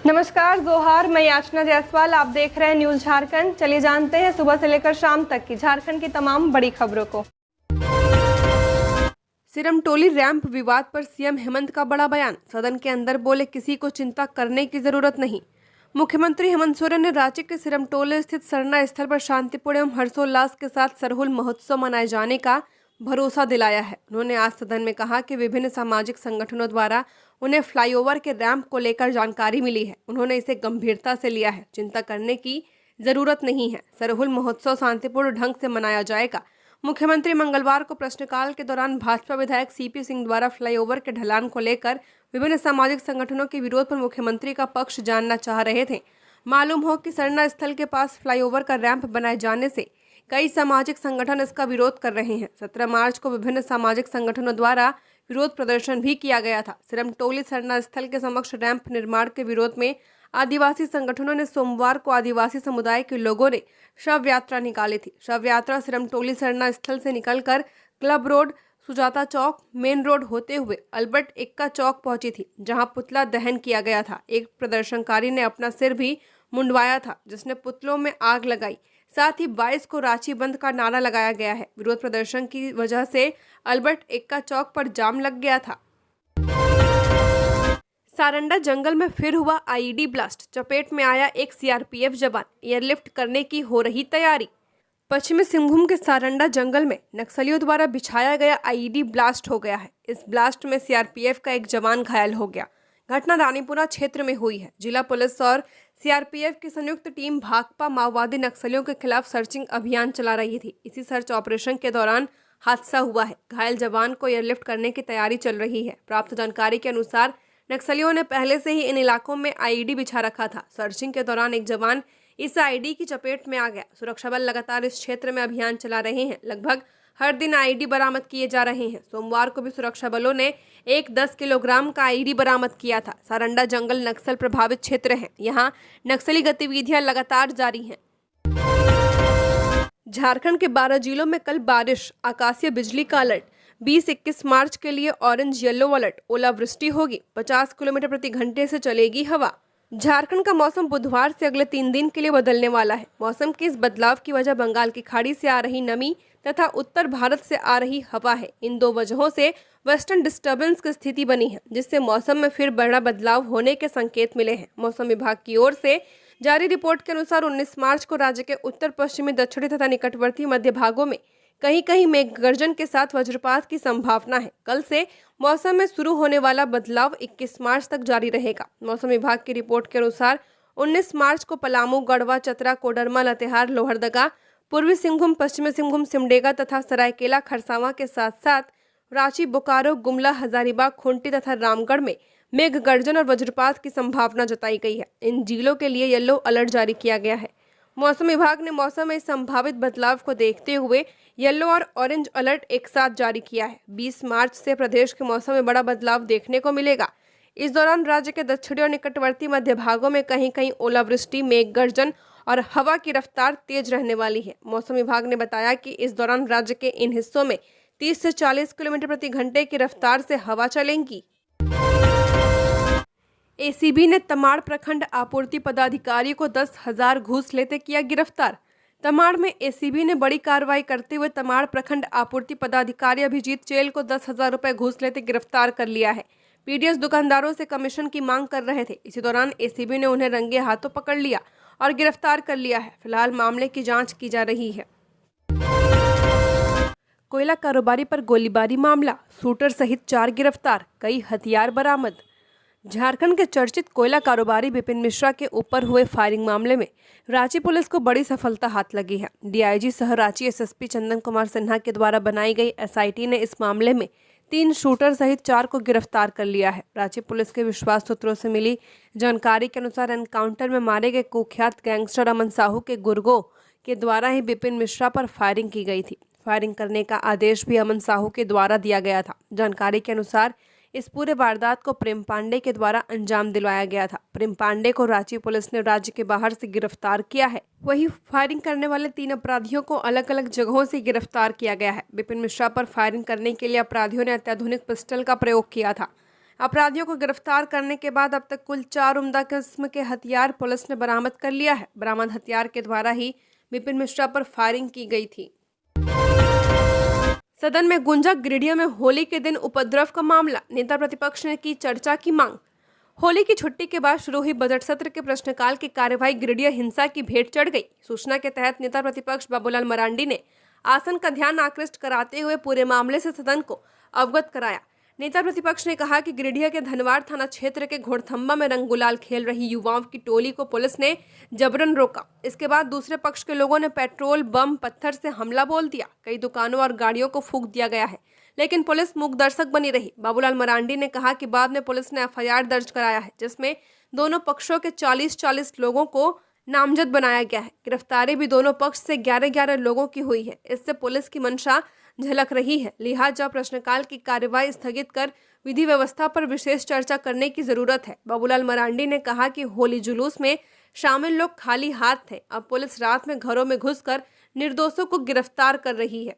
नमस्कार, जोहार। मैं याचना जायसवाल, आप देख रहे हैं न्यूज झारखंड। चलिए जानते हैं सुबह से लेकर शाम तक की झारखंड की तमाम बड़ी खबरों को। सिरमटोली रैंप विवाद पर सीएम हेमंत का बड़ा बयान। सदन के अंदर बोले, किसी को चिंता करने की जरूरत नहीं। मुख्यमंत्री हेमंत सोरेन ने रांची के सिरमटोली स्थित सरना स्थल पर शांतिपूर्ण एवं हर्षोल्लास के साथ सरहुल महोत्सव मनाए जाने का भरोसा दिलाया है। उन्होंने आज सदन में कहा कि विभिन्न सामाजिक संगठनों द्वारा उन्हें फ्लाईओवर के रैंप को लेकर जानकारी मिली है। उन्होंने इसे गंभीरता से लिया है। चिंता करने की जरूरत नहीं है। सरहुल महोत्सव शांतिपूर्ण ढंग से मनाया जाएगा। मुख्यमंत्री मंगलवार को प्रश्नकाल के दौरान भाजपा विधायक सीपी सिंह द्वारा फ्लाईओवर के ढलान को लेकर विभिन्न सामाजिक संगठनों के विरोध पर मुख्यमंत्री का पक्ष जानना चाह रहे थे। मालूम हो कि सरना स्थल के पास फ्लाईओवर का रैंप बनाए जाने से कई सामाजिक संगठन इसका विरोध कर रहे हैं। 17 मार्च को विभिन्न सामाजिक संगठनों द्वारा विरोध प्रदर्शन भी किया गया था। सिरमटोली सरना स्थल के समक्ष रैंप निर्माण के विरोध में आदिवासी संगठनों ने सोमवार को आदिवासी समुदाय के लोगों ने शव यात्रा निकाली थी। शव यात्रा सिरमटोली सरना स्थल से निकलकर क्लब रोड, सुजाता चौक, मेन रोड होते हुए अल्बर्ट एक्का चौक पहुंची थी, जहां पुतला दहन किया गया था। एक प्रदर्शनकारी ने अपना सिर भी मुंडवाया था, जिसने पुतलों में आग लगाई। साथ ही 22 को रांची बंद का नारा लगाया गया है। विरोध प्रदर्शन की वजह से अल्बर्ट एक्का चौक पर जाम लग गया था। सारंडा जंगल में फिर हुआ आईईडी ब्लास्ट। चपेट में आया एक सीआरपीएफ जवान। एयरलिफ्ट करने की हो रही तैयारी। पश्चिमी सिंहभूम के सारंडा जंगल में नक्सलियों द्वारा बिछाया गया आईईडी ब्लास्ट हो गया है। इस ब्लास्ट में सीआरपीएफ का एक जवान घायल हो गया। घटना रानीपुरा क्षेत्र में हुई है। जिला पुलिस और सीआरपीएफ की संयुक्त टीम भाकपा माओवादी नक्सलियों के खिलाफ सर्चिंग अभियान चला रही थी। इसी सर्च ऑपरेशन के दौरान हादसा हुआ है। घायल जवान को एयरलिफ्ट करने की तैयारी चल रही है। प्राप्त जानकारी के अनुसार नक्सलियों ने पहले से ही इन इलाकों में आईईडी बिछा रखा था। सर्चिंग के दौरान एक जवान इस आईईडी की चपेट में आ गया। सुरक्षा बल लगातार इस क्षेत्र में अभियान चला रहे हैं। लगभग हर दिन आईईडी बरामद किए जा रहे हैं। सोमवार को भी सुरक्षा बलों ने एक 10 किलोग्राम का आईईडी बरामद किया था। सारंडा जंगल नक्सल प्रभावित क्षेत्र है। यहाँ नक्सली गतिविधियां लगातार जारी हैं। झारखंड के 12 जिलों में कल बारिश, आकाशीय बिजली का अलर्ट। 20-21 मार्च के लिए ऑरेंज येलो अलर्ट। ओलावृष्टि होगी। 50 किलोमीटर प्रति घंटे से चलेगी हवा। झारखंड का मौसम बुधवार से अगले 3 दिन के लिए बदलने वाला है। मौसम के इस बदलाव की वजह बंगाल की खाड़ी से आ रही नमी तथा उत्तर भारत से आ रही हवा है। इन दो वजहों से वेस्टर्न डिस्टर्बेंस की स्थिति बनी है, जिससे मौसम में फिर बड़ा बदलाव होने के संकेत मिले हैं। मौसम विभाग की ओर से जारी रिपोर्ट के अनुसार 19 मार्च को राज्य के उत्तर पश्चिमी, दक्षिणी तथा निकटवर्ती मध्य भागों में कहीं कहीं मेघ गर्जन के साथ वज्रपात की संभावना है। कल से मौसम में शुरू होने वाला बदलाव 21 मार्च तक जारी रहेगा। मौसम विभाग की रिपोर्ट के अनुसार 19 मार्च को पलामू, गढ़वा, चतरा, कोडरमा, लातेहार, लोहरदगा, पूर्वी सिंहभूम, पश्चिमी सिंहभूम, सिमडेगा तथा सरायकेला खरसावां के साथ साथ रांची, बोकारो, गुमला, हजारीबाग, खूंटी तथा रामगढ़ में मेघ गर्जन और वज्रपात की संभावना जताई गई है। इन जिलों के लिए येलो अलर्ट जारी किया गया है। मौसम विभाग ने मौसम में संभावित बदलाव को देखते हुए येलो और ऑरेंज अलर्ट एक साथ जारी किया है। 20 मार्च से प्रदेश के मौसम में बड़ा बदलाव देखने को मिलेगा। इस दौरान राज्य के दक्षिणी और निकटवर्ती मध्य भागों में कहीं कहीं ओलावृष्टि, मेघ गर्जन और हवा की रफ्तार तेज रहने वाली है। मौसम विभाग ने बताया कि इस दौरान राज्य के इन हिस्सों में 30 से 40 किलोमीटर प्रति घंटे की रफ्तार से हवा चलेंगी। एसीबी ने तमाड़ प्रखंड आपूर्ति पदाधिकारी को 10,000 घूस लेते किया गिरफ्तार। तमाड़ में एसीबी ने बड़ी कार्रवाई करते हुए तमाड़ प्रखंड आपूर्ति पदाधिकारी अभिजीत चेल को 10,000 रुपए घूस लेते गिरफ्तार कर लिया है। पीडीएस दुकानदारों से कमीशन की मांग कर रहे थे। इसी दौरान एसीबी ने उन्हें रंगे हाथों पकड़ लिया और गिरफ्तार कर लिया है। फिलहाल मामले की जांच की जा रही है। कोयला कारोबारी पर गोलीबारी मामला, शूटर सहित 4 गिरफ्तार, कई हथियार बरामद। झारखंड के चर्चित कोयला कारोबारी विपिन मिश्रा के ऊपर हुए फायरिंग मामले में रांची पुलिस को बड़ी सफलता हाथ लगी है। डीआईजी सह रांची एसएसपी चंदन कुमार सिन्हा के द्वारा बनाई गई एसआईटी ने इस मामले में 3 शूटर सहित 4 को गिरफ्तार कर लिया है। रांची पुलिस के विश्वास सूत्रों से मिली जानकारी के अनुसार एनकाउंटर में मारे गए कुख्यात गैंगस्टर अमन साहू के गुर्गो के द्वारा ही विपिन मिश्रा पर फायरिंग की गई थी। फायरिंग करने का आदेश भी अमन साहू के द्वारा दिया गया था। जानकारी के अनुसार इस पूरे वारदात को प्रेम पांडे के द्वारा अंजाम दिलवाया गया था। प्रेम पांडे को रांची पुलिस ने राज्य के बाहर से गिरफ्तार किया है। वहीं फायरिंग करने वाले 3 अपराधियों को अलग अलग जगहों से गिरफ्तार किया गया है। विपिन मिश्रा पर फायरिंग करने के लिए अपराधियों ने अत्याधुनिक पिस्टल का प्रयोग किया था। अपराधियों को गिरफ्तार करने के बाद अब तक कुल 4 उम्दा किस्म के हथियार पुलिस ने बरामद कर लिया है। बरामद हथियार के द्वारा ही विपिन मिश्रा पर फायरिंग की गई थी। सदन में गूंजा गिरिडीह में होली के दिन उपद्रव का मामला, नेता प्रतिपक्ष ने की चर्चा की मांग। होली की छुट्टी के बाद शुरू हुई बजट सत्र के प्रश्नकाल की कार्यवाही गिरिडीह हिंसा की भेंट चढ़ गई। सूचना के तहत नेता प्रतिपक्ष बाबूलाल मरांडी ने आसन का ध्यान आकृष्ट कराते हुए पूरे मामले से सदन को अवगत कराया। नेता प्रतिपक्ष ने कहा कि गिरिडीह के धनवाड़ थाना क्षेत्र के घोड़थम्बा में रंग गुलाल खेल रही युवाओं की टोली को पुलिस ने जबरन रोका। इसके बाद दूसरे पक्ष के लोगों ने पेट्रोल, बम, पत्थर से हमला बोल दिया। कई दुकानों और गाड़ियों को फूंक दिया गया है, लेकिन पुलिस मूक दर्शक बनी रही। बाबूलाल मरांडी ने कहा कि बाद में पुलिस ने एफआईआर दर्ज कराया है, जिसमें दोनों पक्षों के 40-40 लोगों को नामजद बनाया गया है। गिरफ्तारी भी दोनों पक्ष से 11-11 लोगों की हुई है। इससे पुलिस की मंशा झलक रही है। लिहाजा प्रश्नकाल की कार्यवाही स्थगित कर विधि व्यवस्था पर विशेष चर्चा करने की जरूरत है। बाबूलाल मरांडी ने कहा कि होली जुलूस में शामिल लोग खाली हाथ थे। अब पुलिस रात में घरों में घुसकर निर्दोषों को गिरफ्तार कर रही है।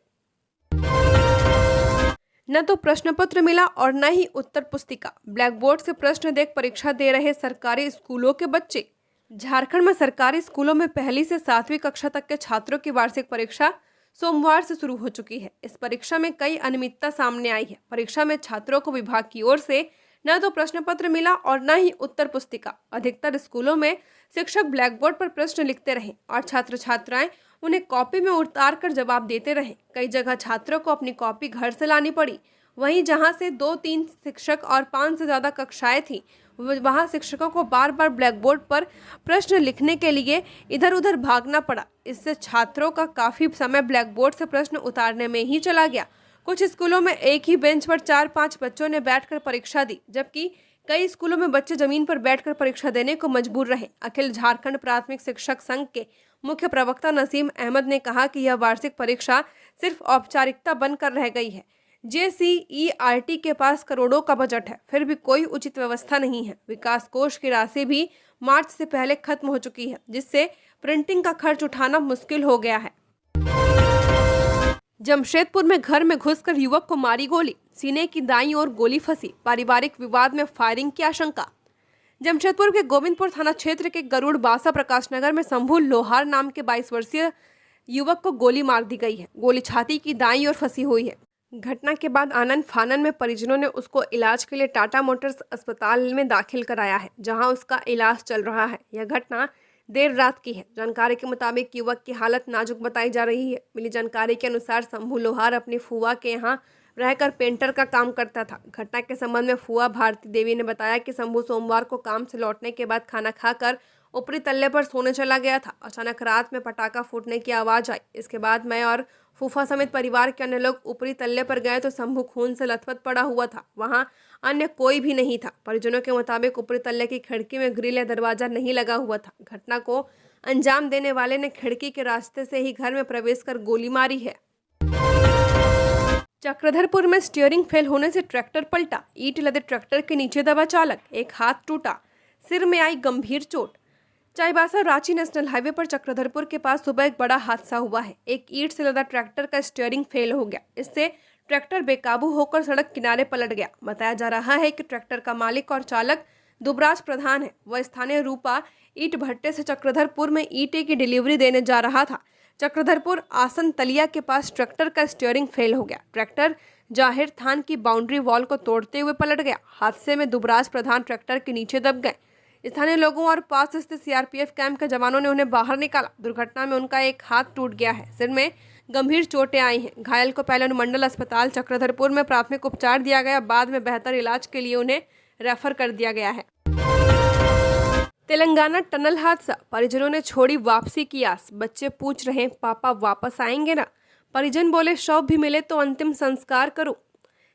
न तो प्रश्न पत्र मिला और न ही उत्तर पुस्तिका। ब्लैक बोर्ड से प्रश्न देख परीक्षा दे रहे सरकारी स्कूलों के बच्चे। झारखंड में सरकारी स्कूलों में पहली से 7वीं कक्षा तक के छात्रों की वार्षिक परीक्षा सोमवार से शुरू हो चुकी है। इस परीक्षा में कई अनियमितता सामने आई है। परीक्षा में छात्रों को विभाग की ओर से न तो प्रश्न पत्र मिला और न ही उत्तर पुस्तिका। अधिकतर स्कूलों में शिक्षक ब्लैक बोर्ड पर प्रश्न लिखते रहे और छात्र छात्राएं उन्हें कॉपी में उतार कर जवाब देते रहे। कई जगह छात्रों को अपनी कॉपी घर से लानी पड़ी। वहीं जहां से 2-3 शिक्षक और 5 से ज्यादा कक्षाएं थी, वहां शिक्षकों को बार बार ब्लैक बोर्ड पर प्रश्न लिखने के लिए इधर उधर भागना पड़ा। इससे छात्रों का काफी समय ब्लैक बोर्ड से प्रश्न उतारने में ही चला गया। कुछ स्कूलों में एक ही बेंच पर 4-5 बच्चों ने बैठकर परीक्षा दी, जबकि कई स्कूलों में बच्चे जमीन पर बैठकर परीक्षा देने को मजबूर रहे। अखिल झारखंड प्राथमिक शिक्षक संघ के मुख्य प्रवक्ता नसीम अहमद ने कहा कि यह वार्षिक परीक्षा सिर्फ औपचारिकता बनकर रह गई है। JCERT के पास करोड़ों का बजट है, फिर भी कोई उचित व्यवस्था नहीं है। विकास कोष की राशि भी मार्च से पहले खत्म हो चुकी है, जिससे प्रिंटिंग का खर्च उठाना मुश्किल हो गया है। जमशेदपुर में घर में घुसकर युवक को मारी गोली, सीने की दाईं ओर गोली फंसी। पारिवारिक विवाद में फायरिंग की आशंका। जमशेदपुर के गोविंदपुर थाना क्षेत्र के गरुड़ बासा प्रकाश नगर में शंभू लोहार नाम के 22 वर्षीय युवक को गोली मार दी गई है। गोली छाती की दाईं ओर फंसी हुई है। घटना के बाद आनन फानन में परिजनों ने उसको इलाज के लिए टाटा मोटर्स अस्पताल में दाखिल कराया है, जहां उसका इलाज चल रहा है। यह घटना देर रात की है। जानकारी के मुताबिक युवक की हालत नाजुक बताई जा रही है। मिली जानकारी के अनुसार शंभू लोहार अपनी फुआ के यहाँ रहकर पेंटर का काम करता था। घटना के संबंध में फुआ भारती देवी ने बताया कि शंभू सोमवार को काम से लौटने के बाद खाना खाकर ऊपरी तल्ले पर सोने चला गया था। अचानक रात में पटाखा फूटने की आवाज़ आई। इसके बाद मैं और फूफा समेत परिवार के अन्य लोग ऊपरी तल्ले पर गए तो शंभू खून से लथपथ पड़ा हुआ था। वहां अन्य कोई भी नहीं था। परिजनों के मुताबिक ऊपरी तल्ले की खिड़की में ग्रिल या दरवाजा नहीं लगा हुआ था। घटना को अंजाम देने वाले ने खिड़की के रास्ते से ही घर में प्रवेश कर गोली मारी है। चक्रधरपुर में स्टीयरिंग फेल होने से ट्रैक्टर पलटा। ईंट लदे ट्रैक्टर के नीचे दबा चालक, एक हाथ टूटा, सिर में आई गंभीर चोट। चाईबासा रांची नेशनल हाईवे पर चक्रधरपुर के पास सुबह एक बड़ा हादसा हुआ है। एक ईंट से लदा ट्रैक्टर का स्टीयरिंग फेल हो गया। इससे ट्रैक्टर बेकाबू होकर सड़क किनारे पलट गया। बताया जा रहा है कि ट्रैक्टर का मालिक और चालक दुबराज प्रधान है। वह स्थानीय रूपा ईंट भट्टे से चक्रधरपुर में ईंटे की डिलीवरी देने जा रहा था। चक्रधरपुर आसन तलिया के पास ट्रैक्टर का स्टीयरिंग फेल हो गया। ट्रैक्टर जाहिर थान की बाउंड्री वॉल को तोड़ते हुए पलट गया। हादसे में दुबराज प्रधान ट्रैक्टर के नीचे दब गए। स्थानीय लोगों और पास स्थित CRPF कैंप के जवानों ने उन्हें बाहर निकाला। दुर्घटना में उनका एक हाथ टूट गया है। सिर में गंभीर चोटें आई हैं। घायल को पहले अनुमंडल अस्पताल चक्रधरपुर में प्राथमिक उपचार दिया गया। बाद में बेहतर इलाज के लिए उन्हें रेफर कर दिया गया है। तेलंगाना टनल हादसा, परिजनों ने छोड़ी वापसी की आस। बच्चे पूछ रहे पापा वापस आएंगे ना। परिजन बोले शव भी मिले तो अंतिम संस्कार करूं।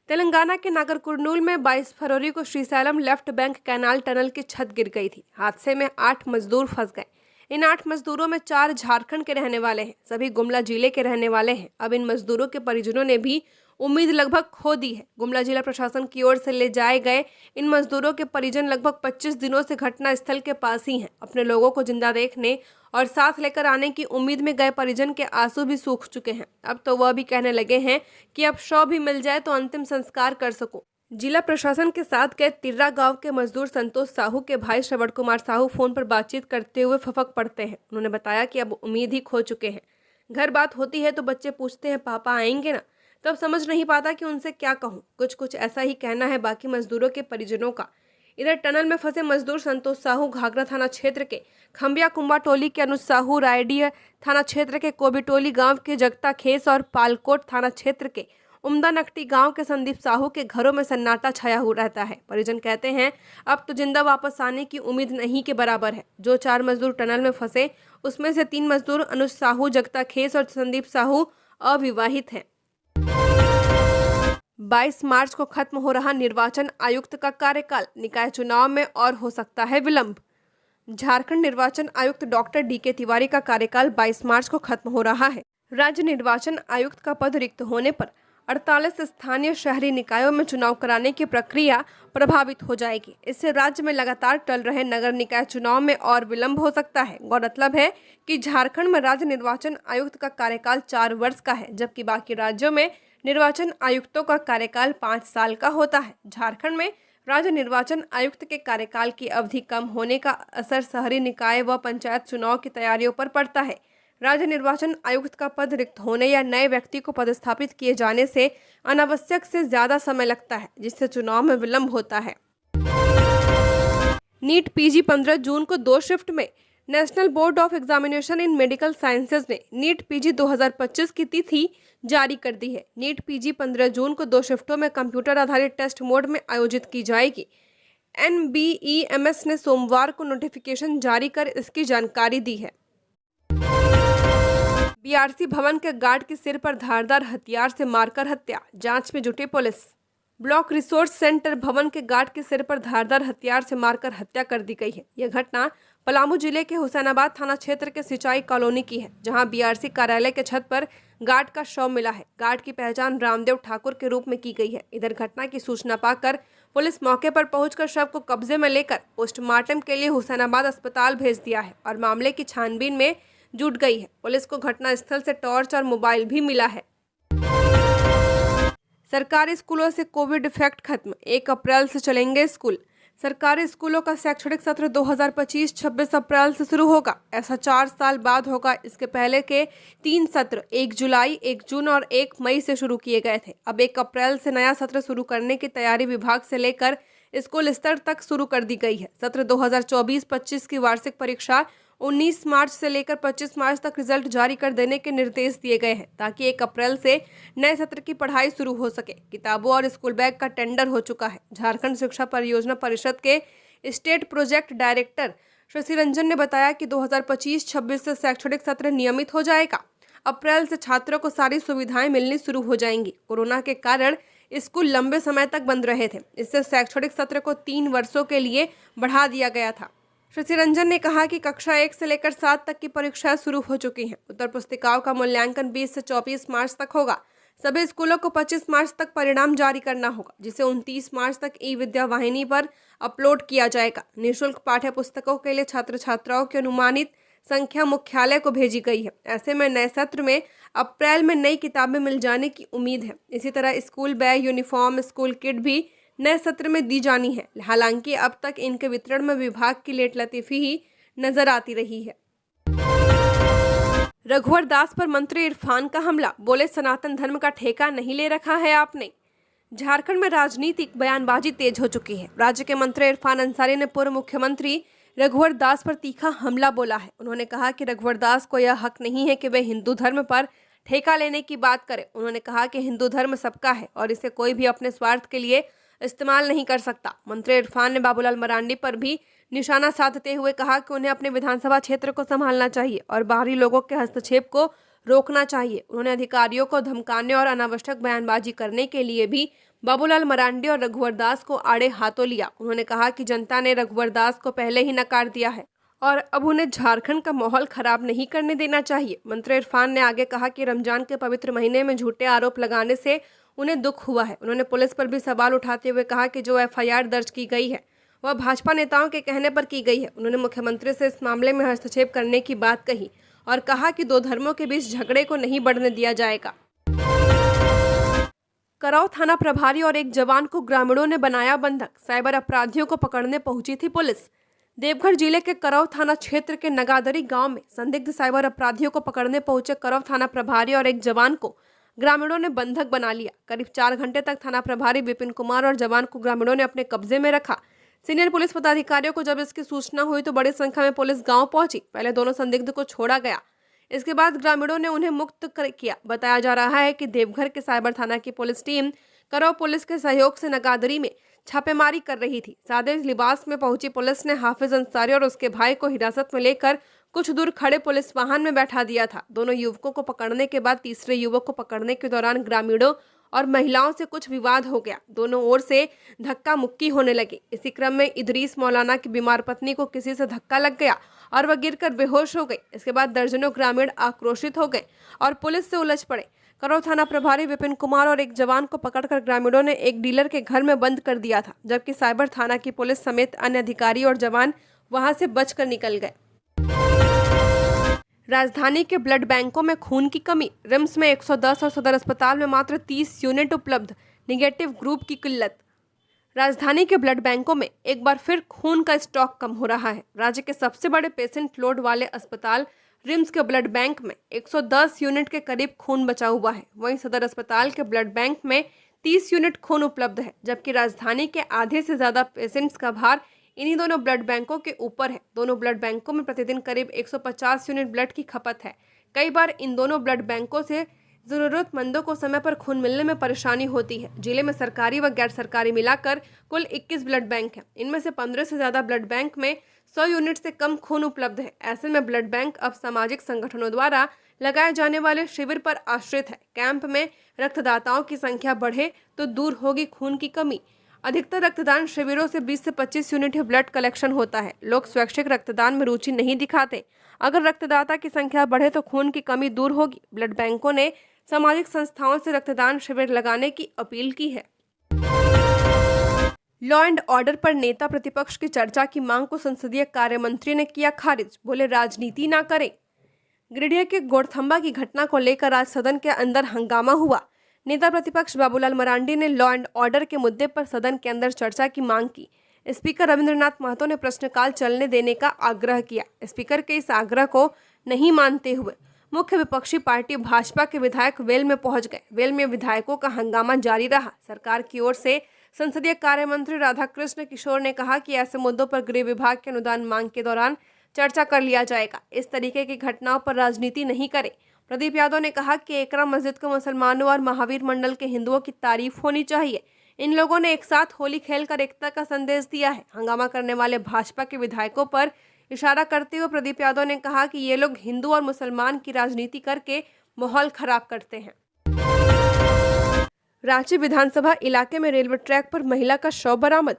तेलंगाना के नागर कुर्नूल में 22 फरवरी को Srisailam left bank canal tunnel की छत गिर गई थी। हादसे में 8 मजदूर फंस गए। इन 8 मजदूरों में 4 झारखंड के रहने वाले हैं। सभी गुमला जिले के रहने वाले हैं। अब इन मजदूरों के परिजनों ने भी उम्मीद लगभग खो दी है। गुमला जिला प्रशासन की ओर से ले जाए गए इन मजदूरों के परिजन लगभग 25 दिनों से घटना स्थल के पास ही हैं। अपने लोगों को जिंदा देखने और साथ लेकर आने की उम्मीद में गए परिजन के आंसू भी सूख चुके हैं। अब तो वह भी कहने लगे हैं कि अब शव भी मिल जाए तो अंतिम संस्कार कर सकूं। जिला प्रशासन के साथ गए तिर्रा गांव के मजदूर संतोष साहू के भाई श्रवण कुमार साहू फोन पर बातचीत करते हुए फफक पड़ते हैं। उन्होंने बताया कि अब उम्मीद ही खो चुके हैं। घर बात होती है तो बच्चे पूछते हैं पापा आएंगे ना, तब समझ नहीं पाता कि उनसे क्या कहूँ। कुछ ऐसा ही कहना है बाकी मजदूरों के परिजनों का। इधर टनल में फंसे मजदूर संतोष साहू घाघरा थाना क्षेत्र के खंबिया कुंबा टोली के अनुज साहू, रायडीह थाना क्षेत्र के कोबीटोली गांव के जगता खेस और पालकोट थाना क्षेत्र के उमदा नकटी गांव के संदीप साहू के घरों में सन्नाटा छाया हुआ रहता है। परिजन कहते हैं अब तो जिंदा वापस आने की उम्मीद नहीं के बराबर है। जो 4 मजदूर टनल में फंसे उसमें से 3 मजदूर अनुज साहू, जगता खेस और संदीप साहू अविवाहित हैं। 22 मार्च को खत्म हो रहा निर्वाचन आयुक्त का कार्यकाल, निकाय चुनाव में और हो सकता है विलंब। झारखंड निर्वाचन आयुक्त डॉक्टर डी.के. तिवारी का कार्यकाल 22 मार्च को खत्म हो रहा है। राज्य निर्वाचन आयुक्त का पद रिक्त होने पर 48 स्थानीय शहरी निकायों में चुनाव कराने की प्रक्रिया प्रभावित हो जाएगी। इससे राज्य में लगातार टल रहे नगर निकाय चुनाव में और विलंब हो सकता है। गौरतलब है कि झारखंड में राज्य निर्वाचन आयुक्त का कार्यकाल 4 वर्ष का है, जबकि बाकी राज्यों में निर्वाचन आयुक्तों का कार्यकाल 5 साल का होता है। झारखंड में राज्य निर्वाचन आयुक्त के कार्यकाल की अवधि कम होने का असर शहरी निकाय व पंचायत चुनाव की तैयारियों पर पड़ता है। राज्य निर्वाचन आयुक्त का पद रिक्त होने या नए व्यक्ति को पदस्थापित किए जाने से अनावश्यक से ज्यादा समय लगता है, जिससे चुनाव में विलंब होता है। नीट पीजी 15 जून को 2 शिफ्ट में national board of examination in medical sciences ने नीट पीजी 2025 की तिथि जारी कर दी है। नीट पीजी 15 जून को 2 शिफ्टों में कंप्यूटर आधारित टेस्ट मोड में आयोजित की जाएगी। NBEMS ने सोमवार को नोटिफिकेशन जारी कर इसकी जानकारी दी है। बीआरसी भवन के गार्ड के सिर पर धारदार हथियार से मारकर हत्या, जांच में जुटी पुलिस। ब्लॉक रिसोर्स सेंटर भवन के गार्ड के सिर पर धारदार हथियार से मारकर हत्या कर दी गई है। यह घटना पलामू जिले के हुसैनाबाद थाना क्षेत्र के सिंचाई कॉलोनी की है, जहां बीआरसी कार्यालय के छत पर गार्ड का शव मिला है। गार्ड की पहचान रामदेव ठाकुर के रूप में की गई है। इधर घटना की सूचना पाकर पुलिस मौके पर पहुंचकर शव को कब्जे में लेकर पोस्टमार्टम के लिए हुसैनाबाद अस्पताल भेज दिया है और मामले की छानबीन में जुट गई है। पुलिस को घटनास्थल से टॉर्च और मोबाइल भी मिला है। सरकारी स्कूलों से कोविड इफेक्ट खत्म, 1 अप्रैल से चलेंगे स्कूल। सरकारी स्कूलों का शैक्षणिक सत्र 2025-26 अप्रैल से शुरू होगा। ऐसा 4 साल बाद होगा। इसके पहले के 3 सत्र 1 जुलाई, 1 जून और 1 मई से शुरू किए गए थे। अब 1 अप्रैल से नया सत्र शुरू करने की तैयारी विभाग से लेकर स्कूल स्तर तक शुरू कर दी गई है। सत्र 2024-25 की वार्षिक परीक्षा 19 मार्च से लेकर 25 मार्च तक रिजल्ट जारी कर देने के निर्देश दिए गए हैं, ताकि 1 अप्रैल से नए सत्र की पढ़ाई शुरू हो सके। किताबों और स्कूल बैग का टेंडर हो चुका है। झारखंड शिक्षा परियोजना परिषद के state project director Shashi Ranjan ने बताया कि 2025-26 से शैक्षणिक सत्र नियमित हो जाएगा। अप्रैल से छात्रों को सारी सुविधाएं मिलनी शुरू हो जाएंगी। कोरोना के कारण स्कूल लंबे समय तक बंद रहे थे। इससे शैक्षणिक सत्र को 3 वर्षों के लिए बढ़ा दिया गया था। शशि रंजन ने कहा कि कक्षा 1 से लेकर 7 तक की परीक्षाएं शुरू हो चुकी हैं। उत्तर पुस्तिकाओं का मूल्यांकन 20 से 24 मार्च तक होगा। सभी स्कूलों को 25 मार्च तक परिणाम जारी करना होगा, जिसे 29 मार्च तक ई-विद्या वाहिनी पर अपलोड किया जाएगा। निःशुल्क पाठ्य पुस्तकों के लिए छात्र छात्राओं की अनुमानित संख्या मुख्यालय को भेजी गई है। ऐसे में नए सत्र में अप्रैल में नई किताबें मिल जाने की उम्मीद है। इसी तरह school bag, uniform, school kit भी नए सत्र में दी जानी है। हालांकि अब तक इनके वितरण में विभाग की लेट लतीफी ही नजर आती रही है। रघुवर दास पर मंत्री इरफान का हमला, बोले सनातन धर्म का ठेका नहीं ले रखा है आपने। झारखंड में राजनीतिक बयानबाजी तेज हो चुकी है। राज्य के मंत्री इरफान अंसारी ने पूर्व मुख्यमंत्री रघुवर दास पर तीखा हमला बोला है। उन्होंने कहा कि रघुवर दास को यह हक नहीं है कि वे हिंदू धर्म पर ठेका लेने की बात करें। उन्होंने कहा कि हिंदू धर्म सबका है और इसे कोई भी अपने स्वार्थ के लिए इस्तेमाल नहीं कर सकता। मंत्री इरफान ने बाबूलाल मरांडी पर भी निशाना साधते हुए कहा कि उन्हें अपने विधानसभा क्षेत्र को संभालना चाहिए और बाहरी लोगों के हस्तक्षेप को रोकना चाहिए। उन्होंने अधिकारियों को धमकाने और अनावश्यक बयानबाजी करने के लिए भी बाबूलाल मरांडी और रघुवर दास को आड़े हाथों लिया। उन्होंने कहा कि जनता ने रघुवर दास को पहले ही नकार दिया है और अब उन्हें झारखंड का माहौल खराब नहीं करने देना चाहिए। मंत्री इरफान ने आगे कहा कि रमजान के पवित्र महीने में झूठे आरोप लगाने से उन्हें दुख हुआ है। उन्होंने पुलिस पर भी सवाल उठाते हुए कहा कि जो FIR दर्ज की गई है वह भाजपा नेताओं के कहने पर की गई है। उन्होंने मुख्यमंत्री से इस मामले में हस्तक्षेप करने की बात कही और कहा कि 2 धर्मों के बीच झगड़े को नहीं बढ़ने दिया जाएगा। करौ थाना प्रभारी और एक जवान को ग्रामीणों ने बनाया बंधक। साइबर अपराधियों को पकड़ने पहुंची थी पुलिस। देवघर जिले के करौ थाना क्षेत्र के नगादरी गांव में संदिग्ध साइबर अपराधियों को पकड़ने पहुंचे करौ थाना प्रभारी और एक जवान को ग्रामीणों ने बंधक बना लिया। करीब 4 घंटे तक थाना प्रभारी विपिन कुमार और जवान को ग्रामीणों ने अपने कब्जे में रखा। सीनियर पुलिस पदाधिकारियों को जब इसकी सूचना हुई तो बड़ी संख्या में पुलिस गांव पहुंची। पहले दोनों संदिग्ध को छोड़ा गया, इसके बाद ग्रामीणों ने उन्हें मुक्त किया। बताया जा रहा है कि देवघर के साइबर थाना की पुलिस टीम करौ पुलिस के सहयोग से नगादरी में छापेमारी कर रही थी। सादे लिबास में पहुंची पुलिस ने हाफिज अंसारी और उसके भाई को हिरासत में लेकर कुछ दूर खड़े पुलिस वाहन में बैठा दिया था। दोनों युवकों को पकड़ने के बाद तीसरे युवक को पकड़ने के दौरान ग्रामीणों और महिलाओं से कुछ विवाद हो गया। दोनों ओर से धक्का मुक्की होने लगी। इसी क्रम में इदरीस मौलाना की बीमार पत्नी को किसी से धक्का लग गया और वह गिरकर बेहोश हो गई। इसके बाद दर्जनों ग्रामीण आक्रोशित हो गए और पुलिस से उलझ पड़े। करौ थाना प्रभारी विपिन कुमार और एक जवान को पकड़कर ग्रामीणों ने एक डीलर के घर में बंद कर दिया था, जबकि साइबर थाना की पुलिस समेत अन्य अधिकारी और जवान वहां से बचकर निकल गए। राजधानी के ब्लड बैंकों में खून की कमी। रिम्स में 110 और सदर अस्पताल में मात्र 30 यूनिट उपलब्ध। निगेटिव ग्रुप की किल्लत। राजधानी के ब्लड बैंकों में एक बार फिर खून का स्टॉक कम हो रहा है। राज्य के सबसे बड़े पेशेंट लोड वाले अस्पताल रिम्स के ब्लड बैंक में 110 यूनिट के करीब खून बचा हुआ है। वहीं सदर अस्पताल के ब्लड बैंक में 30 यूनिट खून उपलब्ध है, जबकि राजधानी के आधे से ज्यादा पेशेंट्स का भार इन्हीं दोनों ब्लड बैंकों के ऊपर है। दोनों ब्लड बैंकों में प्रतिदिन करीब 150 यूनिट ब्लड की खपत है। कई बार इन दोनों ब्लड बैंकों से जरूरतमंदों को समय पर खून मिलने में परेशानी होती है। जिले में सरकारी व गैर सरकारी मिलाकर कुल 21 ब्लड बैंक हैं। इनमें से 15 से ज्यादा ब्लड बैंक में 100 यूनिट से कम खून उपलब्ध है। ऐसे में ब्लड बैंक अब सामाजिक संगठनों द्वारा लगाए जाने वाले शिविर पर आश्रित है। कैंप में रक्तदाताओं की संख्या बढ़े तो दूर होगी खून की कमी। अधिकतर रक्तदान शिविरों से 20 से 25 यूनिट ही ब्लड कलेक्शन होता है। लोग स्वैच्छिक रक्तदान में रुचि नहीं दिखाते। अगर रक्तदाता की संख्या बढ़े तो खून की कमी दूर होगी। ब्लड बैंकों ने सामाजिक संस्थाओं से रक्तदान शिविर लगाने की अपील की है। लॉ एंड ऑर्डर पर नेता प्रतिपक्ष की चर्चा की मांग को संसदीय कार्य मंत्री ने किया खारिज। बोले राजनीति ना करें। गिरिडीह के गोड़थम्बा की घटना को लेकर आज सदन के अंदर हंगामा हुआ। नेता प्रतिपक्ष बाबूलाल मरांडी ने लॉ एंड ऑर्डर के मुद्दे पर सदन के अंदर चर्चा की मांग की। स्पीकर रविंद्रनाथ महतो ने प्रश्नकाल चलने देने का आग्रह किया। स्पीकर के इस आग्रह को नहीं मानते हुए मुख्य विपक्षी पार्टी भाजपा के विधायक वेल में पहुंच गए। वेल में विधायकों का हंगामा जारी रहा। सरकार की ओर से संसदीय कार्य मंत्री राधाकृष्ण किशोर ने कहा कि ऐसे मुद्दों पर गृह विभाग के अनुदान मांग के दौरान चर्चा कर लिया जाएगा। इस तरीके की घटनाओं पर राजनीति नहीं करें। प्रदीप यादव ने कहा कि एकरा मस्जिद को मुसलमानों और महावीर मंडल के हिंदुओं की तारीफ होनी चाहिए। इन लोगों ने एक साथ होली खेलकर एकता का संदेश दिया है। हंगामा करने वाले भाजपा के विधायकों पर इशारा करते हुए प्रदीप यादव ने कहा कि ये लोग हिंदू और मुसलमान की राजनीति करके माहौल खराब करते हैं। रांची विधानसभा इलाके में रेलवे ट्रैक पर महिला का शव बरामद।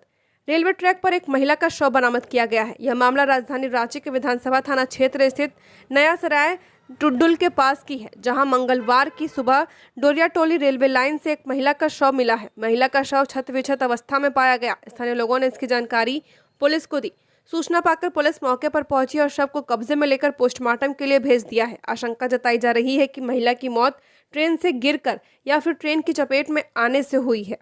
रेलवे ट्रैक पर एक महिला का शव बरामद किया गया है। यह मामला राजधानी रांची के विधानसभा थाना क्षेत्र स्थित नया सराय टुड्डुल के पास की है, जहां मंगलवार की सुबह डोरिया टोली रेलवे लाइन से एक महिला का शव मिला है। महिला का शव छत विछत अवस्था में पाया गया। स्थानीय लोगों ने इसकी जानकारी पुलिस को दी। सूचना पाकर पुलिस मौके पर पहुंची और शव को कब्जे में लेकर पोस्टमार्टम के लिए भेज दिया है। आशंका जताई जा रही है कि महिला की मौत ट्रेन से गिरकर या फिर ट्रेन की चपेट में आने से हुई है।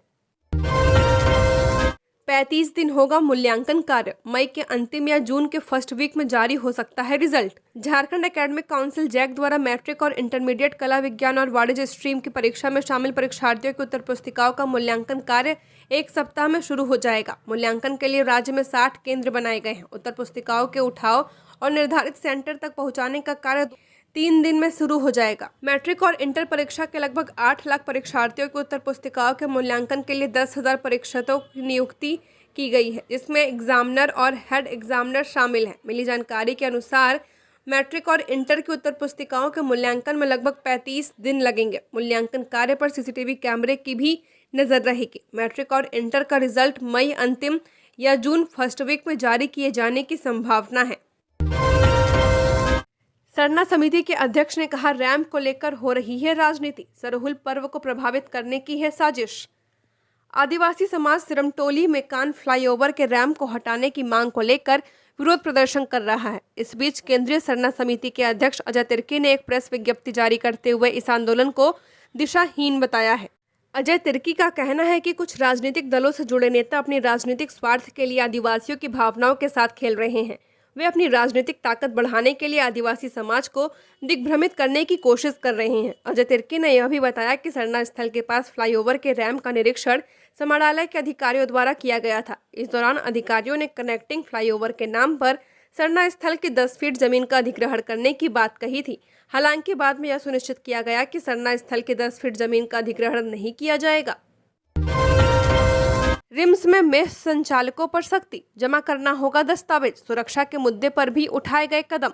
35 दिन होगा मूल्यांकन कार्य। मई के अंतिम या जून के फर्स्ट वीक में जारी हो सकता है result. Jharkhand academic council JAC द्वारा मैट्रिक और इंटरमीडिएट कला विज्ञान और वाणिज्य स्ट्रीम की परीक्षा में शामिल परीक्षार्थियों की उत्तर पुस्तिकाओं का मूल्यांकन कार्य एक सप्ताह में शुरू हो जाएगा। मूल्यांकन के लिए राज्य में 60 केंद्र बनाए गए हैं। उत्तर पुस्तिकाओं के उठाव और निर्धारित सेंटर तक पहुँचाने का कार्य 3 दिन में शुरू हो जाएगा। मैट्रिक और इंटर परीक्षा के लगभग 8 लाख परीक्षार्थियों की उत्तर पुस्तिकाओं के मूल्यांकन के लिए 10,000 परीक्षकों की नियुक्ति की गई है, जिसमें एग्जामिनर और हेड एग्जामिनर शामिल हैं। मिली जानकारी के अनुसार मैट्रिक और इंटर की उत्तर पुस्तिकाओं के मूल्यांकन में लगभग 35 दिन लगेंगे। मूल्यांकन कार्य पर सीसीटीवी कैमरे की भी नजर रहेगी। मैट्रिक और इंटर का रिजल्ट मई अंतिम या जून फर्स्ट वीक में जारी किए जाने की संभावना है। सरना समिति के अध्यक्ष ने कहा, रैंप को लेकर हो रही है राजनीति। सरहुल पर्व को प्रभावित करने की है साजिश। आदिवासी समाज सिरमटोली में कान फ्लाईओवर के रैंप को हटाने की मांग को लेकर विरोध प्रदर्शन कर रहा है। इस बीच केंद्रीय सरना समिति के अध्यक्ष अजय तिर्की ने एक प्रेस विज्ञप्ति जारी करते हुए इस आंदोलन को दिशाहीन बताया है। अजय तिर्की का कहना है कि कुछ राजनीतिक दलों से जुड़े नेता अपनी राजनीतिक स्वार्थ के लिए आदिवासियों की भावनाओं के साथ खेल रहे हैं। वे अपनी राजनीतिक ताकत बढ़ाने के लिए आदिवासी समाज को दिग्भ्रमित करने की कोशिश कर रहे हैं। अजय तिर्की ने यह भी बताया कि सरना स्थल के पास फ्लाईओवर के रैंप का निरीक्षण समाहरणालय के अधिकारियों द्वारा किया गया था। इस दौरान अधिकारियों ने कनेक्टिंग फ्लाईओवर के नाम पर सरना स्थल की 10 फीट जमीन का अधिग्रहण करने की बात कही थी। हालांकि बाद में यह सुनिश्चित किया गया कि सरना स्थल की 10 फीट जमीन का अधिग्रहण नहीं किया जाएगा। रिम्स में मेस संचालकों पर सख्ती, जमा करना होगा दस्तावेज, सुरक्षा के मुद्दे पर भी उठाए गए कदम।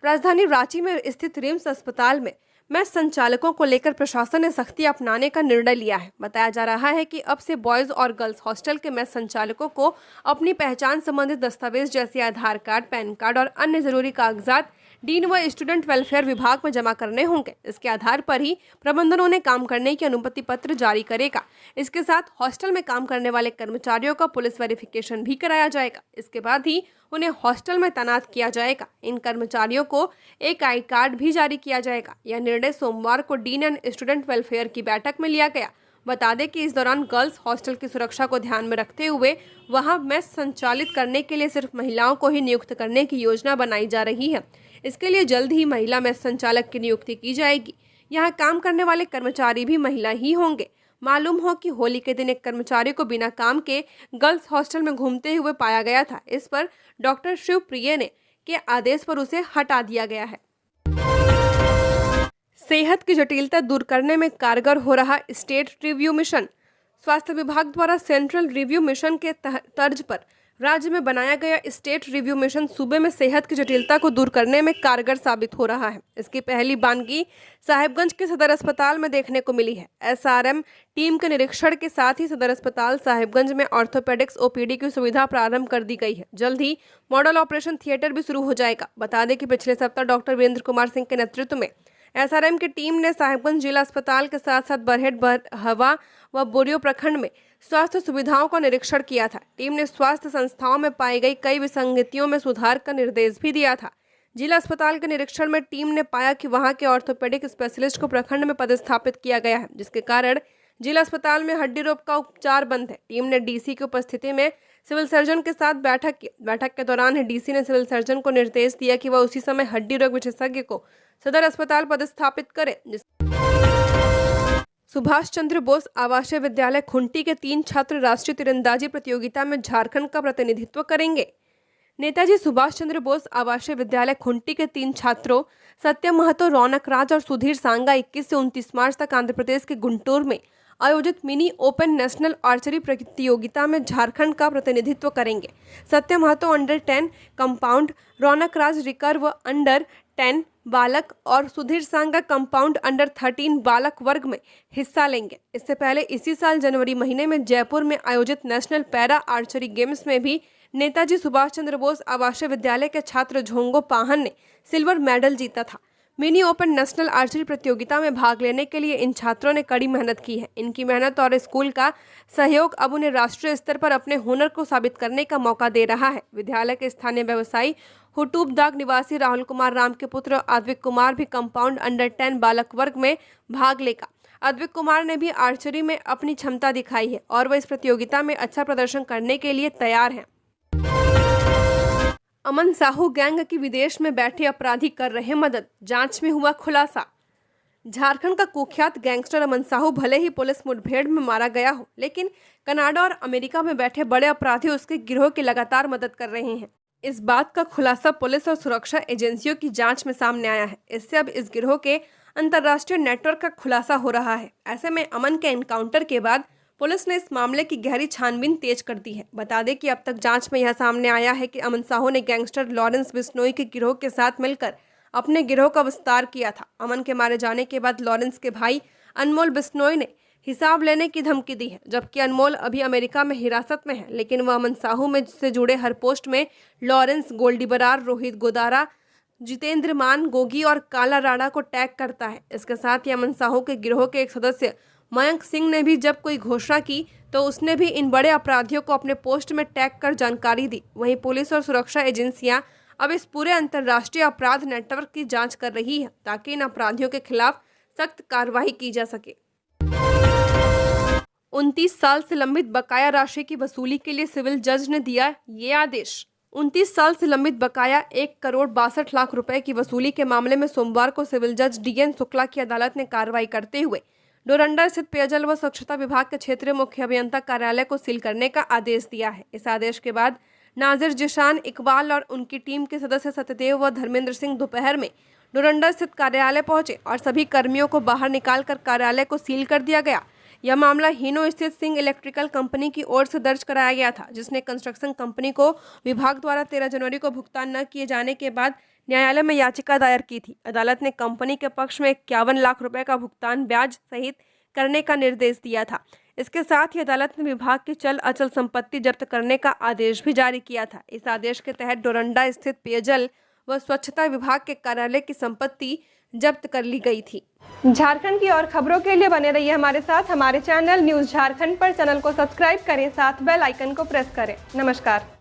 राजधानी रांची में स्थित रिम्स अस्पताल में मेस संचालकों को लेकर प्रशासन ने सख्ती अपनाने का निर्णय लिया है। बताया जा रहा है कि अब से बॉयज और गर्ल्स हॉस्टल के मेस संचालकों को अपनी पहचान संबंधित दस्तावेज जैसे आधार कार्ड, पैन कार्ड और अन्य जरूरी कागजात डीन व स्टूडेंट वेलफेयर विभाग में जमा करने होंगे। इसके आधार पर ही प्रबंधन उन्हें काम करने की अनुमति पत्र जारी करेगा। इसके साथ हॉस्टल में काम करने वाले कर्मचारियों का पुलिस वेरिफिकेशन भी कराया जाएगा। इसके बाद ही उन्हें हॉस्टल में तैनात किया जाएगा। इन कर्मचारियों को एक आई कार्ड भी जारी किया जाएगा। यह निर्णय सोमवार को डीन एंड स्टूडेंट वेलफेयर की बैठक में लिया गया। बता दें कि इस दौरान गर्ल्स हॉस्टल की सुरक्षा को ध्यान में रखते हुए वहां मेस संचालित करने के लिए सिर्फ महिलाओं को ही नियुक्त करने की योजना बनाई जा रही है। इसके लिए जल्द ही महिला मेस संचालक की नियुक्ति की जाएगी। यहाँ काम करने वाले कर्मचारी भी महिला ही होंगे। मालूम हो कि होली के दिन एक कर्मचारी को बिना काम के गर्ल्स हॉस्टल में घूमते हुए पाया गया था। इस पर डॉक्टर शिवप्रिय ने के आदेश पर उसे हटा दिया गया है। सेहत की जटिलता दूर करने में कारगर हो रहा स्टेट रिव्यू मिशन। स्वास्थ्य विभाग द्वारा सेंट्रल रिव्यू मिशन के तर्ज पर राज्य में बनाया गया स्टेट रिव्यू मिशन सूबे में सेहत की जटिलता को दूर करने में कारगर साबित हो रहा है। इसकी पहली बानगी साहिबगंज के सदर अस्पताल में देखने को मिली है। एसआरएम टीम के निरीक्षण के साथ ही सदर अस्पताल साहिबगंज में ऑर्थोपेडिक्स ओपीडी की सुविधा प्रारंभ कर दी गई है। जल्द ही मॉडल ऑपरेशन थिएटर भी शुरू हो जाएगा। बता दें कि पिछले सप्ताह डॉक्टर वीरेंद्र कुमार सिंह के नेतृत्व में एसआरएम की टीम ने साहिबगंज जिला अस्पताल के साथ साथ बरहेट, हवा व बोरियो प्रखंड में स्वास्थ्य सुविधाओं का निरीक्षण किया था। टीम ने स्वास्थ्य संस्थाओं में पाई गई कई विसंगतियों में सुधार का निर्देश भी दिया था। जिला अस्पताल के निरीक्षण में टीम ने पाया कि वहां के ऑर्थोपेडिक स्पेशलिस्ट को प्रखंड में पदस्थापित किया गया है, जिसके कारण जिला अस्पताल में हड्डी रोग का उपचार बंद है। टीम ने डीसी की उपस्थिति में सिविल सर्जन के साथ बैठक की। बैठक के दौरान डीसी ने सिविल सर्जन को निर्देश दिया कि वह उसी समय हड्डी रोग विशेषज्ञ को सदर अस्पताल पदस्थापित करे। सुभाष चंद्र बोस आवासीय विद्यालय खुंटी के 3 छात्र राष्ट्रीय तीरंदाजी प्रतियोगिता में झारखंड का प्रतिनिधित्व करेंगे। नेताजी सुभाष चंद्र बोस आवासीय विद्यालय खुंटी के 3 छात्रों सत्यम महतो, रौनक राज और सुधीर सांगा 21 से 29 मार्च तक आंध्र प्रदेश के गुंटूर में आयोजित मिनी ओपन नेशनल आर्चरी प्रतियोगिता में झारखंड का प्रतिनिधित्व करेंगे। सत्यम महतो अंडर 10 कंपाउंड, रौनक राज रिकर्व अंडर 10 बालक और सुधीर सांगा कंपाउंड अंडर 13 बालक वर्ग में हिस्सा लेंगे। इससे पहले इसी साल जनवरी महीने में जयपुर में आयोजित नेशनल पैरा आर्चरी गेम्स में भी नेताजी सुभाष चंद्र बोस आवासीय विद्यालय के छात्र झोंगो पाहन ने सिल्वर मेडल जीता था। मिनी ओपन नेशनल आर्चरी प्रतियोगिता में भाग लेने के लिए इन छात्रों ने कड़ी मेहनत की है। इनकी मेहनत और स्कूल का सहयोग अब उन्हें राष्ट्रीय स्तर पर अपने हुनर को साबित करने का मौका दे रहा है। विद्यालय के स्थानीय व्यवसायी हुटूबदाग निवासी राहुल कुमार राम के पुत्र अद्विक कुमार भी कंपाउंड अंडर 10 बालक वर्ग में भाग लेगा। अद्विक कुमार ने भी आर्चरी में अपनी क्षमता दिखाई है और वह इस प्रतियोगिता में अच्छा प्रदर्शन करने के लिए तैयार हैं। अमन साहू गैंग की विदेश में बैठे अपराधी कर रहे मदद, जांच में हुआ खुलासा। झारखंड का कुख्यात गैंगस्टर अमन साहू भले ही पुलिस मुठभेड़ में मारा गया हो, लेकिन कनाडा और अमेरिका में बैठे बड़े अपराधी उसके गिरोह की लगातार मदद कर रहे हैं। इस बात का खुलासा पुलिस और सुरक्षा एजेंसियों की जांच में सामने आया है। इससे अब इस गिरोह के अंतर्राष्ट्रीय नेटवर्क का खुलासा हो रहा है। ऐसे में अमन के एनकाउंटर के बाद पुलिस ने इस मामले की गहरी छानबीन तेज कर दी है। बता दें कि अब तक जांच में यह सामने आया है कि अमन साहू ने गैंगस्टर लॉरेंस बिश्नोई के गिरोह के साथ मिलकर अपने गिरोह का विस्तार किया था। अमन के मारे जाने के बाद लॉरेंस के भाई अनमोल बिश्नोई ने हिसाब लेने की धमकी दी है, जबकि अनमोल अभी अमेरिका में हिरासत में है, लेकिन वह अमन साहू में से जुड़े हर पोस्ट में लॉरेंस, गोल्डी बरार, रोहित गोदारा, जितेंद्र मान, गोगी और काला राणा को टैग करता है। इसके साथ ही अमन साहू के गिरोह के एक सदस्य मयंक सिंह ने भी जब कोई घोषणा की तो उसने भी इन बड़े अपराधियों को अपने पोस्ट में टैग कर जानकारी दी। वहीं पुलिस और सुरक्षा एजेंसियां अब इस पूरे अंतर्राष्ट्रीय अपराध नेटवर्क की जांच कर रही है ताकि इन अपराधियों के खिलाफ सख्त कार्रवाई की जा सके। 29 साल से लंबित बकाया राशि की वसूली के लिए सिविल जज ने दिया ये आदेश। 29 साल से लंबित बकाया 1,62,00,000 रुपए की वसूली के मामले में सोमवार को सिविल जज DN शुक्ला की अदालत ने कार्रवाई करते हुए डोरंडा स्थित पेयजल व स्वच्छता विभाग के क्षेत्रीय मुख्य अभियंता कार्यालय को सील करने का आदेश दिया है। इस आदेश के बाद नाजिर जिशान इकबाल और उनकी टीम के सदस्य सत्यदेव व धर्मेंद्र सिंह दोपहर में डोरंडा स्थित कार्यालय पहुंचे और सभी कर्मियों को बाहर निकालकर कार्यालय को सील कर दिया गया। यह मामला हीनो स्थित सिंह इलेक्ट्रिकल कंपनी की ओर से दर्ज कराया गया था, जिसने कंस्ट्रक्शन कंपनी को विभाग द्वारा 13 जनवरी को भुगतान न किए जाने के बाद न्यायालय में याचिका दायर की थी। अदालत ने कंपनी के पक्ष में 51 लाख रुपए का भुगतान ब्याज सहित करने का निर्देश दिया था। इसके साथ ही अदालत ने विभाग की चल अचल संपत्ति जब्त करने का आदेश भी जारी किया था। इस आदेश के तहत डोरंडा स्थित पेयजल व स्वच्छता विभाग के कार्यालय की संपत्ति जब्त कर ली गई थी। झारखंड की और खबरों के लिए बने रहिए हमारे साथ। हमारे चैनल न्यूज़ झारखंड पर चैनल को सब्सक्राइब करें, साथ बेल आइकन को प्रेस करें। नमस्कार।